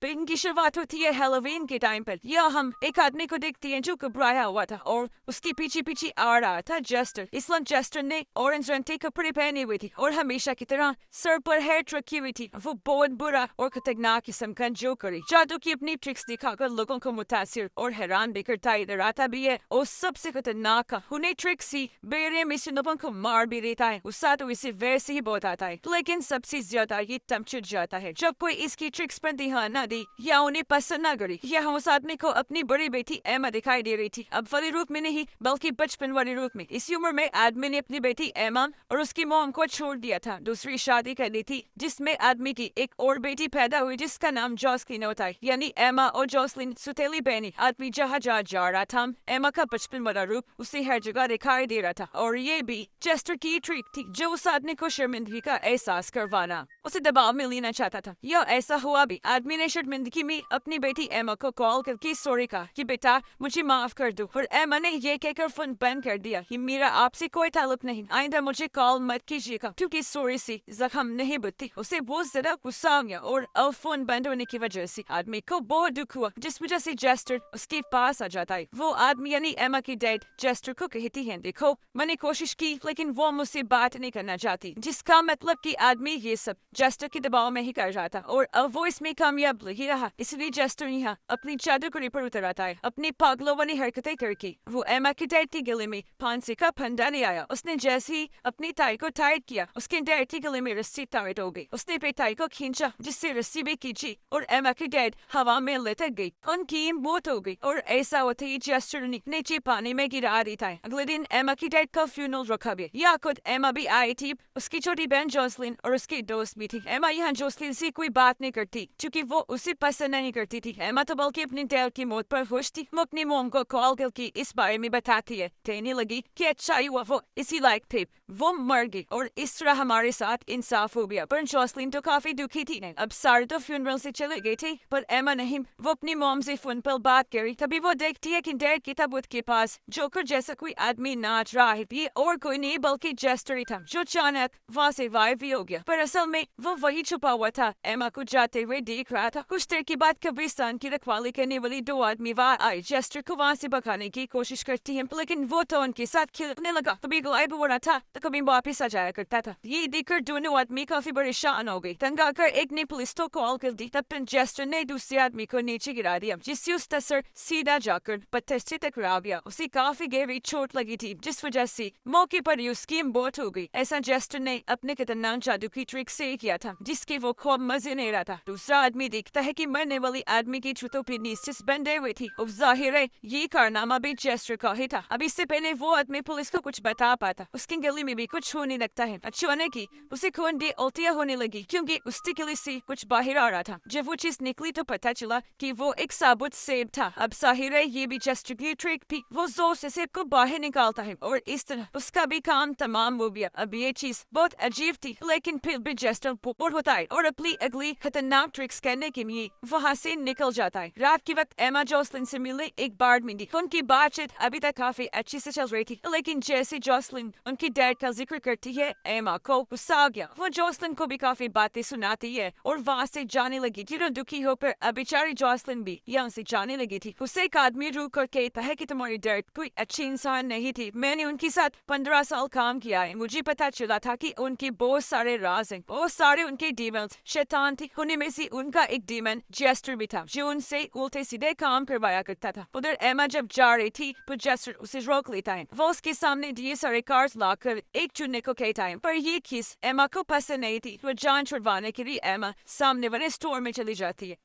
Film की शुरुआत होती है हैलोवीन के टाइम पर। यह हम एक आदमी को देखते हैं जो घबराया हुआ था और उसके पीछे पीछे आ रहा था जेस्टर। इस वक्त जेस्टर ने ऑरेंज रंग के कपड़े पहने हुए थे और हमेशा की तरह सर पर हेयर रखी हुई थी। वो बहुत बुरा और खतरनाक किस्म का जोकर जादू की अपनी ट्रिक्स दिखाकर लोगों को मुतासिर और हैरान भी करता इधर आता भी है। और सबसे खतरनाक उन्हें ट्रिक्स ही बेरे में से लोगों को मार भी देता है। उस साथ इसे वैसे ही बहुत आता है, लेकिन सबसे ज्यादा ये तब चिढ़ जाता है जब कोई इसकी ट्रिक्स पर ध्यान न दे या उन्हें पसंद न करे। यह उस आदमी को अपनी बड़ी बेटी एमा दिखाई दे रही थी, अब वाले रूप में नहीं बल्कि बचपन वाले रूप में। इस उम्र में आदमी ने अपनी बेटी एमा और उसकी मॉम को छोड़ दिया था, दूसरी शादी कर ली थी, जिसमें आदमी की एक और बेटी पैदा हुई जिसका नाम जॉसलिन होता है। यानी एमा और जॉसलिन सुतेली बहनी। आदमी जहाँ जा रहा था, एमा का बचपन वाला रूप उसे हर जगह दिखाई दे रहा था। और ये भी जेस्टर की ट्रिक थी जो उस आदमी को शर्मिंदगी का एहसास करवाना, उसे दबाव में लेना चाहता था। यह ऐसा हुआ भी। आदमी ने शर्मिंदगी में अपनी बेटी एमा को कॉल करके सॉरी कहा कि बेटा मुझे माफ कर दो, और एमा ने ये कहकर फोन बंद कर दिया कि मेरा आपसे कोई ताल्लुक नहीं, आइंदा मुझे कॉल मत कीजिएगा, क्योंकि सॉरी से जख्म नहीं बढ़ती। उसे बहुत ज्यादा गुस्सा आ गया और अब फोन बंद होने की वजह से आदमी को बहुत दुख हुआ, जिस वजह से जेस्टर उसके पास आ जाता है। वो आदमी यानी एमा की डैड जेस्टर को कहती है, देखो मैंने कोशिश की लेकिन वो मुझसे बात नहीं करना चाहती, जिसका मतलब कि आदमी ये सब जेस्टर के दबाव में ही कर रहा था और अब वो इसमें कामयाब नहीं रहा। इसलिए जेस्टर यहाँ अपनी जादूगरी पर उतर आता है, अपनी पागलों वाली हरकतें करके। वो एमा के डैड के गले में फांसी का फंदा ले आया। उसने जैसे ही अपनी टाई को टाइट किया, उसके डैड के गले में रस्सी टाइट हो गई। उसने पेटाई को खींचा जिससे रस्सी भी खींची और एमा की डैड हवा में लटक गई, उनकी मौत हो गई। और ऐसा होते ही जेस्टर नीचे पानी में गिरा देता है। अगले दिन एमा की डैड का फ्यूनरल रखा गया। या खुद एमा भी आई थी, उसकी छोटी बहन जॉसलिन और उसकी दोस्त भी थी। एमा यहाँ जॉसलिन से कोई बात नहीं करती क्योंकि वो उसे पसंद नहीं करती थी। एमा तो बल्कि अपनी डैड की मौत पर खुश थी। वो अपनी मॉम को कॉल करके इस बारे में बताती है, कहने लगी कि अच्छा हुआ वो इसी लायक थे, वो मर गई और इस तरह हमारे साथ इंसाफ हो गया। पर जॉसलिन तो काफी दुखी थी। अब सारे तो फ्यूनरल से चले गए थे पर एमा नहीं। वो अपनी मॉम से फोन पर बात करी, तभी वो देखती है कि डैड की ताबूत के पास जोकर जैसा कोई आदमी नाच रहा है। ये और कोई नहीं बल्कि जेस्टर ही था, जो अचानक वहाँ से गायब भी हो गया। पर असल में वो वही छुपा हुआ था, एमा को जाते हुए देख रहा था। कुछ देर के बाद कब्रिस्तान की रखवाली करने वाली दो आदमी वहाँ आए। जेस्टर को वहाँ से भगाने की कोशिश करती है, लेकिन वो तो उनके साथ खेलने लगा, कभी गायब हो रहा था तो कभी वापिस आ जाया करता था। ये देखकर दोनों आदमी काफी परेशान हो गए। तंग आकर एक ने पुलिस को कॉल कर दी, तब जेस्टर ने दूसरे आदमी को नीचे गिरा दिया, जिससे उसका सर सीधा जाकर पत्थर से टकरा गया। उसे काफी गहरी चोट लगी थी, जिस वजह से मौके पर ही उसकी मौत हो गई। ऐसा जेस्टर ने अपने खतरनाक जादू की ट्रिक से किया था, जिसके वो खूब मजे ले रहा था। दूसरा आदमी देखता है कि मरने वाली आदमी की छुटों पर नीसिस बंधे हुए थी। अब जाहिर है ये कारनामा भी जेस्टर का ही था। अब इससे पहले वो आदमी पुलिस को कुछ बता पाता, उसके गले में भी कुछ होने लगता है। अचानक ही उसे खून की उल्टियां होने लगी क्योंकि उसके गले से कुछ बाहर आ रहा था। जब वो चीज निकली तो पता चला कि वो एक साबुत सेब था। अब जाहिर है ये भी जेस्टर की ट्रिक थी। वो जोर से सेब को बाहर निकालता है और इस तरह उसका भी काम तमाम हो गया। अब ये चीज बहुत अजीब थी, लेकिन फिर भी जेस्टर बोर होता है और अपनी अगली खतरनाक ट्रिक्स करने के लिए वहाँ से निकल जाता है। रात के वक्त एमा जॉसलिन से मिले एक बार में दी। उनकी बातचीत अभी तक काफी अच्छी से चल रही थी, लेकिन जैसे जॉसलिन उनकी डैड का जिक्र करती है, एमा को गुस्सा आ गया। वो जॉसलिन को भी काफी बातें सुनाती है और वहाँ से जाने लगी थी। दुखी होकर अब बेचारी जॉसलिन भी यहाँ से जाने लगी थी। उसे एक आदमी रूक कर कहता है कि तुम्हारी डैड कोई अच्छी इंसान नहीं थी, मैंने उनके साथ 15 साल काम किया है, मुझे पता चला था कि उनके बहुत सारे राज हैं, बहुत सारे उनके डीमंस शैतान थे। उन्हीं में से उनका एक डीमन जेस्टर भी था, जो उनसे उल्टे सीधे काम करवाया करता था। उधर एमा जब जा रही थी तो जेस्टर उसे रोक लेता है। वो उसके सामने दिए सारे कार्ड्स लाकर एक चुनने को कहता है, पर ये किस एमा को पसंद नहीं थी। वो जान छुड़वाने के लिए एमा सामने वाले स्टोर में चली जाती है।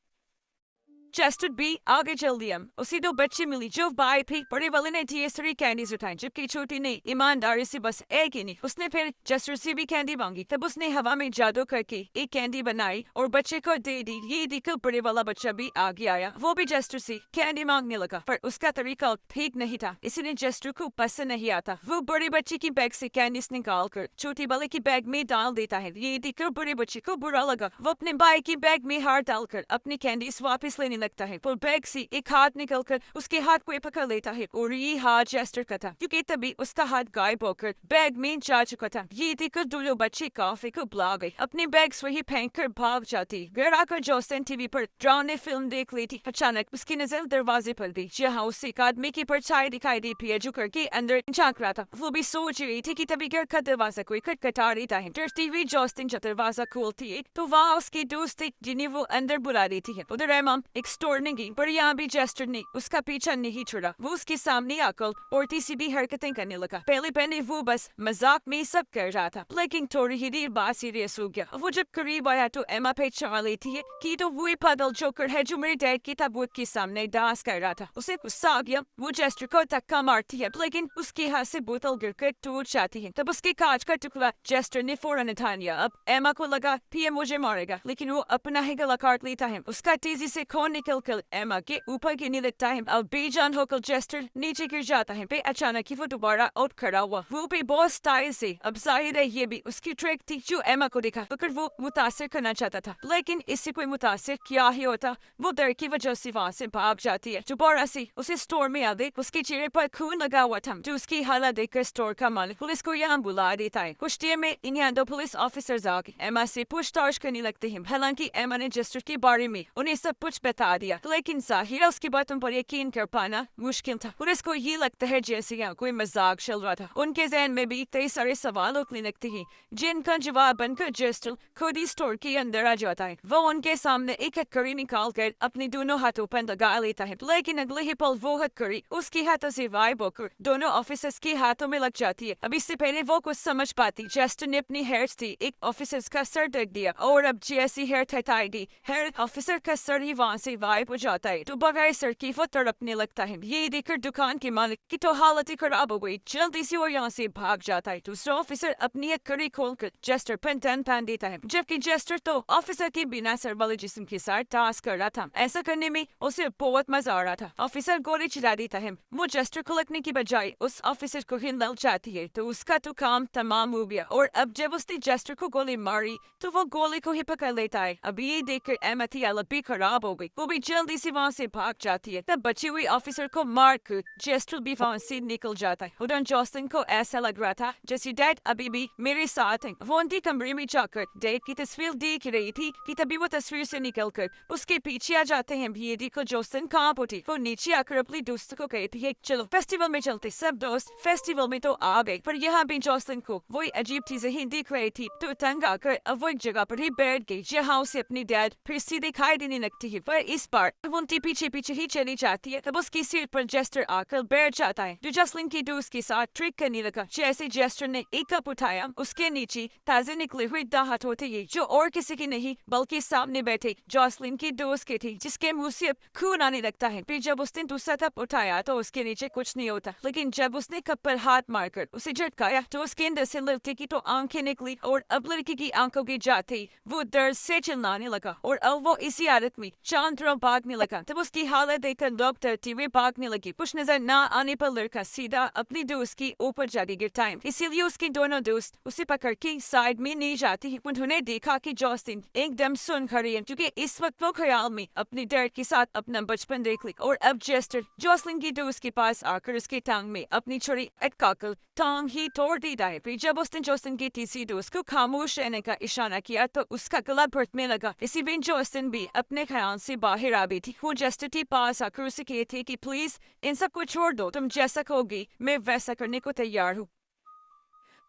जेस्टर भी आगे चल दिया। उसी दो बच्चे मिली जो भाई थे। बड़े वाले ने ढेर सारी कैंडीज उठाई, जबकि छोटी ने ईमानदारी से बस एक ही नहीं। उसने फिर जेस्टर से भी कैंडी मांगी, तब उसने हवा में जादू करके एक कैंडी बनाई और बच्चे को दे दी। ये देखकर बड़े वाला बच्चा भी आगे आया। वो भी जेस्टर से कैंडी मांगने लगा, पर उसका तरीका ठीक नहीं था, इसलिए जेस्टर को पसंद नहीं आता। वो बड़े बच्चे की बैग से कैंडीज निकाल कर छोटी वाले की बैग में डाल देता है। ये देखकर बड़े बच्चे को बुरा लगा। वो अपने भाई की बैग में हाथ डालकर अपनी कैंडीज वापस लेने लगता है। वो बैग से एक हाथ निकलकर उसके हाथ को पकड़ लेता है और ये हाथ जेस्टर का था, क्योंकि तभी उसका हाथ गायब होकर बैग में जा चुका था। ये देखकर दोनों बच्चे काफी को बुला गए, अपने बैग वही फेंक कर भाग जाती। घर आकर जोसेन टीवी पर डरावनी फिल्म देख लेती। अचानक उसकी नजर दरवाजे पर दी, जहाँ उसे एक आदमी की परछाई दिखाई दी है जो करके अंदर झांक रहा था। वो भी सोच रही थी कि तभी घर का दरवाजा कोई खटखटा रही था। डरती हुई जोसेन जब दरवाजा खोलती है तो वहाँ उसकी दोस्त थी जिन्हें वो अंदर बुला रही थी। उधर एमा एक स्टोर में गई, पर यहाँ भी जेस्टर ने उसका पीछा नहीं छोड़ा। वो उसके सामने आकर और सीधी हरकतें करने लगा। पहले वो बस मजाक में सब कर रहा था, लेकिन थोड़ी ही देर बाद सीरियस हो गया। वो जब करीब आया तो एमा पहचान लेती है कि तो वही पागल जोकर है जो मेरे डैड की ताबूत के सामने डांस कर रहा था। उसे गुस्सा आ गया, वो जेस्टर को धक्का मारती है, लेकिन उसके हाथ से बोतल गिरकर टूट जाती है। तब उसके कांच का टुकड़ा जेस्टर ने फौरन उठा लिया। अब एमा को लगा कि मुझे मारेगा, लेकिन वो अपना ही गला काट लेता है। उसका तेजी से खून निकलकर एमा के ऊपर गिरने लगता है। अब बेजान होकर जेस्टर नीचे गिर जाता है। अचानक ही वो दोबारा उठ खड़ा हुआ, वो भी बहुत स्टाइल से। अब जाहिर है ये भी उसकी ट्रिक थी जो एमा को दिखा कर वो मुतासिर करना चाहता था, लेकिन इससे कोई मुतासिर क्या ही होता। वो डर की वजह से वहाँ से भाग जाती है। दोबारा से उसे स्टोर में आ गई, उसके चेहरे पर खून लगा हुआ था। जो उसकी हालत देखकर स्टोर का मालिक पुलिस को यहाँ बुला देता है। कुछ देर में इन्हें दो पुलिस ऑफिसर्स आके एमा से पूछताछ करने लगते हैं। हालांकि एमा ने जेस्टर के बारे में उन्हें सब कुछ बता दिया, लेकिन जाहिर उसकी बातों पर यकीन कर पाना मुश्किल था। पुलिस को ये लगता है जैसे यहाँ कोई मजाक चल रहा था। उनके जहन में भी कई सारे सवाल उठने लगते हैं, जिनका जवाब बनकर जेस्टर खुद ही स्टोर के अंदर आ जाता है। वो उनके सामने एक हथकड़ी निकाल कर अपने दोनों हाथों पर लगा लेता है, लेकिन अगले ही पल वो हथकड़ी उसके हाथों से गायब होकर दोनों ऑफिसर्स के हाथों में लग जाती है। अब इससे पहले वो कुछ समझ पाती, जेस्टर ने अपनी हेयर से एक ऑफिसर्स का सर ढक दिया और अब जैसी हेयर हटाई दी, हेयर ऑफिसर का सर ही वहाँ से गायब हो जाता है। तो बगैर सर की वो तड़पने लगता है। ये देखकर दुकान के मालिक की तो हालत ही खराब हो गई, जल्दी से वो यहाँ से भाग जाता है। दूसरा ऑफिसर अपनी हथकड़ी खोलकर जेस्टर पर टन पहन देता है, जबकि जेस्टर तो ऑफिसर के बिना सर वाले जिस्म के साथ टास्क कर रहा था। ऐसा करने में उसे बहुत मजा आ रहा था। ऑफिसर गोली चला देता है, वो जेस्टर को लगने की बजाय उस ऑफिसर को ही लग जाती है। तो उसका तो काम तमाम हो गया, और अब जब उसने जेस्टर को गोली मारी तो वो गोली को ही पकड़ लेता है। अब ये देखकर एमा की हालत भी खराब हो गई, वो भी जल्दी से वहाँ से भाग जाती है। तब बची हुई ऑफिसर को मार कर जेस्टर भी वहाँ से निकल जाता है। उधर जोसेन को ऐसा लग रहा था जैसे डैड अभी भी मेरे साथ है। वो उनके कमरे में जाकर डैड की तस्वीर देख रही थी कि तभी वो तस्वीर से निकलकर उसके पीछे आ जाते हैं। ये देखो जोसेन कहाँ उठी, वो नीचे आकर अपनी दोस्त को कहती है चलो फेस्टिवल में चलते। सब दोस्त फेस्टिवल में तो आ गए, पर यहाँ भी जोसेन को वही अजीब चीजें ही दिख रही थी। तो तंग आकर अब वो एक जगह पर ही बैठ गई, जहाँ उसे अपनी डैड फिर से दिखाई देने लगती है, पर इस बार वो उनके पीछे पीछे ही चली जाती है। तब उसकी सीट पर जेस्टर आकर बैठ जाता है, जो जसलिन की दोस्त के साथ ट्रिक करने लगा। जैसे जेस्टर ने एक कप उठाया, उसके नीचे ताजे निकले हुए दाहत होते ही जो और किसी की नहीं बल्कि सामने बैठे जॉसलिन की दोस्त के थी, जिसके मुंह से अब खून आने लगता है। फिर जब उसने दूसरा कप उठाया तो उसके नीचे कुछ नहीं होता, लेकिन जब उसने कप पर हाथ मारकर उसे झटकाया तो उसके अंदर से लड़के की तो आंखें निकली, और अब लड़की की आंखों के जाते वो दर्द से चिल्लाने लगा, और अब वो इसी आदत में चांद तरफ भागने लगा। तब उसकी हालत देखकर लोग डरते हुए भागने लगे। कुछ नजर न आने पर लड़का सीधा अपनी दोस्त के ऊपर जाके गिरता है, इसीलिए उसके दोनों दोस्त उसे पकड़ के साइड में नहीं जाते हैं। उन्होंने देखा कि जोसेन एकदम सुन खड़ी है, क्योंकि इस वक्त वो ख्याल में अपने डैड के साथ अपना बचपन देख ली। और अब जेस्टर जोसेन की दोस्त के पास आकर उसके टांग में अपनी छुरी अटकाकर टांग ही तोड़ देता है। फिर जब उसने जोसेन की तीसरी दोस्त को खामोश रहने का इशारा किया तो उसका गला घुटने लगा। इसी बीच जोसेन भी अपने ख्याल से बाहर आ गई थी। वो जेस्टर के पास आकर उसे कहते कि प्लीज इन सबको छोड़ दो, तुम जैसा कहोगी मैं वैसा करने को तैयार हूँ।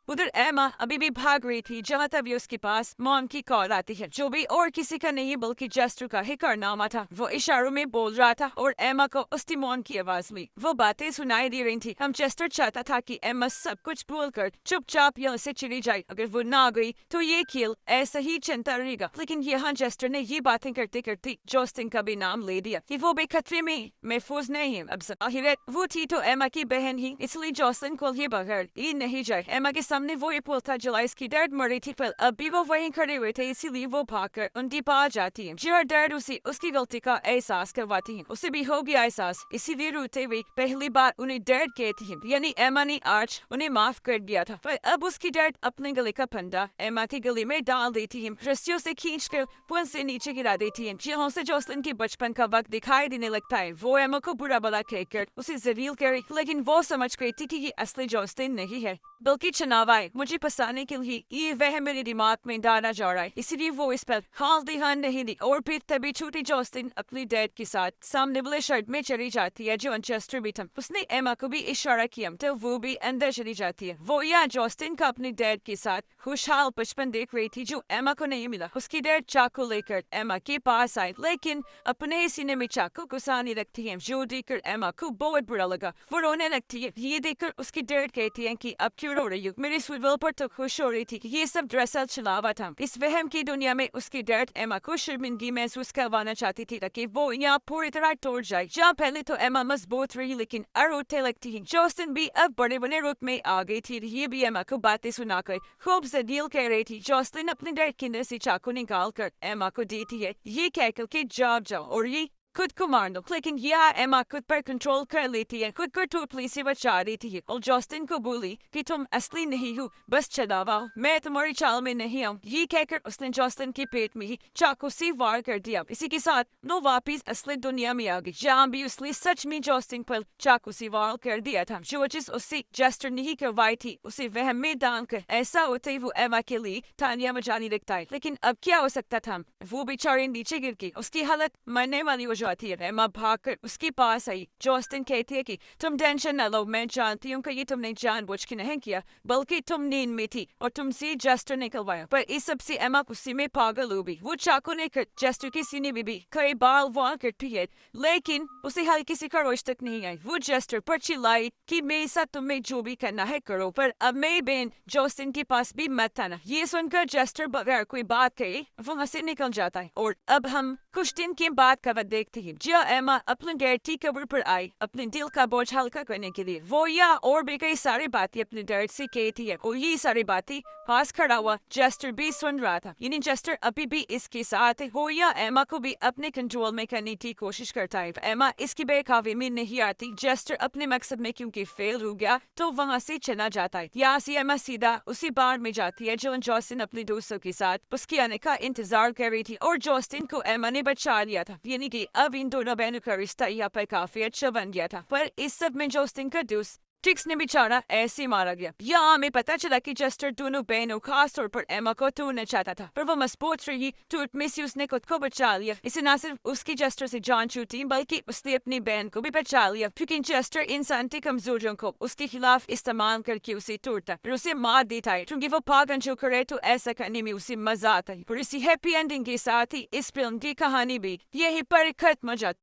उधर एमा अभी भी भाग रही थी, जहाँ तभी उसके पास मॉम की कॉल आती है, जो भी और किसी का नहीं बल्कि जेस्टर का ही कारनामा था। वो इशारों में बोल रहा था और एमा को उसकी मॉम की आवाज में वो बातें सुनाई दे रही थी। हम जेस्टर चाहता था कि एमा सब कुछ भूलकर चुपचाप यहाँ से चली जाए। अगर वो ना गई तो ये खेल ऐसा ही चलता रहेगा। लेकिन यहाँ जेस्टर ने ये बातें करते करते जोसेन का भी नाम ले दिया कि वो भी खतरे में महफूज नहीं है। अब जाहिर है वो थी तो एमा की बहन ही, इसलिए जोसेन को ये बगैर ही नहीं जाए। एमा के सामने वो ये पुल था जला इसकी डैड मर रही थी पर अभी वो वहीं खड़े हुए थे इसीलिए वो भागकर उनकी पास जाती है जो डैड उसे उसकी गलती का एहसास करवाती है। उसे भी हो गया एहसास इसीलिए रोते हुए पहली बार उन्हें डैड कहती है यानी एमा ने आज उन्हें माफ कर दिया था। पर अब उसकी डैड अपने गले का फंदा एमा के गले में डाल देती है, रस्सियों से खींचकर पुल से नीचे गिरा देती है जहाँ से जोसलिन के बचपन का वक्त दिखाई देने लगता है। वो एमा को बुरा भला कहकर उसे जलील करे लेकिन वो समझ गई थी कि ये असली जोसलिन नहीं है बल्कि चनावाए मुझे फंसाने के लिए ये वह मेरे दिमाग में डाला जा रहा है। इसीलिए वो इस पर हाल ध्यान नहीं दी और फिर तभी छोटी जोसलिन अपनी डैड के साथ सामने वाले शर्ट में चली जाती है जो अंचेस्टर भी था। उसने एमा को भी इशारा किया तो वो भी अंदर चली जाती है। वो या जोसलिन का अपने डैड के साथ खुशहाल बचपन देख रही थी जो एमा को नहीं मिला। उसकी डैड चाकू लेकर एमा के पास आए लेकिन अपने सीने में चाकू घुसाने लगती है जो देखकर एमा को बहुत बुरा लगा। वो रोने लगती है। ये देखकर उसकी डैड कहती है कि अब क्यों रो रही हो, मेरे स्वीटवेल पर तो खुश हो रही थी कि ये सब दरअसल छलावा था। इस वहम की दुनिया में उसकी डैड एमा को शर्मिंदगी महसूस करवाना चाहती थी ताकि वो यहाँ पूरी तरह तोड़ जाए। जहाँ पहले तो एमा मजबूत रही लेकिन रोते लगती है। जोसलिन भी अब बड़े बने रूप में आ गई थी। ये भी एमा को बातें सुनाकर खूब जलील कह रही थी। जोसलिन अपने डैड के अंदर से चाकू निकाल कर एमा को देती है ये कहकर के जाओ और ये खुद को मार दो। लेकिन यह एमा खुद पर कंट्रोल कर लेती है, खुद को टोटली से बचा देती है और जोसलिन को बोली कि तुम असली नहीं हो, बस छलावा हो, मैं तुम्हारी चाल में नहीं आऊँ। ये कहकर उसने जोसलिन के पेट में ही चाकू से वार कर दिया। इसी के साथ वो वापिस असली दुनिया में आ गई जहाँ भी उसने सच में जोसलिन पर चाकू से वार कर दिया था। जो चीज उससे जेस्टर नहीं करवाई थी उसे वह में डालकर ऐसा होते वो एमा के लिए तानिया बजाने लगता है। लेकिन अब क्या हो सकता था, वो बेचारे नीचे गिर गई, उसकी हालत मरने वाली हो जाती है। एमा भागकर उसके पास आई। जोसलिन कहती है कि तुम टेंशन न लो, मैं जानती हूँ कि ये तुमने जानबूझ के नहीं किया बल्कि तुम नींद में थी और तुमसे जेस्टर निकलवाया। पर इस सबसे एमा गुस्से में पागल हो गई। वो चाकू लेकर जेस्टर के सीने में भी कई बार वार करती है लेकिन उसे हल्की सी खरोच तक नहीं आई। वो जेस्टर पर चिल्लाई कि मेरे साथ तुम्हें जो भी करना है करो, पर अब मेरी बहन जोसलिन के पास भी मत आना। ये सुनकर जेस्टर बगैर कोई बात कहे वहाँ से निकल जाता है। और अब हम कुछ दिन के बाद का वक्त देखते हैं जहाँ एमा अपने डैड की कब्र पर आई अपने दिल का बोझ हल्का करने के लिए। वो या और भी कई सारी बातें अपने डैड से कहती है और ये सारी बातें पास खड़ा हुआ जेस्टर भी सुन रहा था। यानी जेस्टर अभी भी इसके साथ है। वो या एमा को भी अपने कंट्रोल में करने की कोशिश करता है। एमा इसकी बेकाबू में नहीं आती। जेस्टर अपने मकसद में क्योंकि फेल हो गया तो वहाँ से चला जाता है। यहाँ से एमा सीधा उसी बार में जाती है जो जोसलिन अपने दोस्तों के साथ उसके आने का इंतजार कर रही थी और जोसलिन को एमा ने बचा लिया था। यानी कि अब इन दोनों बहनों का रिश्ता यहाँ पर काफी अच्छा बन गया था। पर इस सब में जोसलिन का दोस्त ट्रिक्स ने बेचारा ऐसे मारा गया। यहाँ हमें पता चला कि जेस्टर दोनों बहनों खास तौर पर एमा को तोड़ना चाहता था पर वो मजबूत रही तो में से उसने खुद को बचा लिया। इसे न सिर्फ उसकी जेस्टर से जान छूटी बल्कि उसने अपनी बहन को भी बचा लिया क्योंकि जेस्टर इंसान की कमजोरियों को उसके खिलाफ इस्तेमाल करके उसे तोड़ता और उसे मार देता है क्योंकि वो पागल जो करे तो ऐसा करने में उसे मजा आता है। और इसी हैप्पी एंडिंग के साथ ही इस फिल्म की कहानी भी यही पर खत्म हो जाती।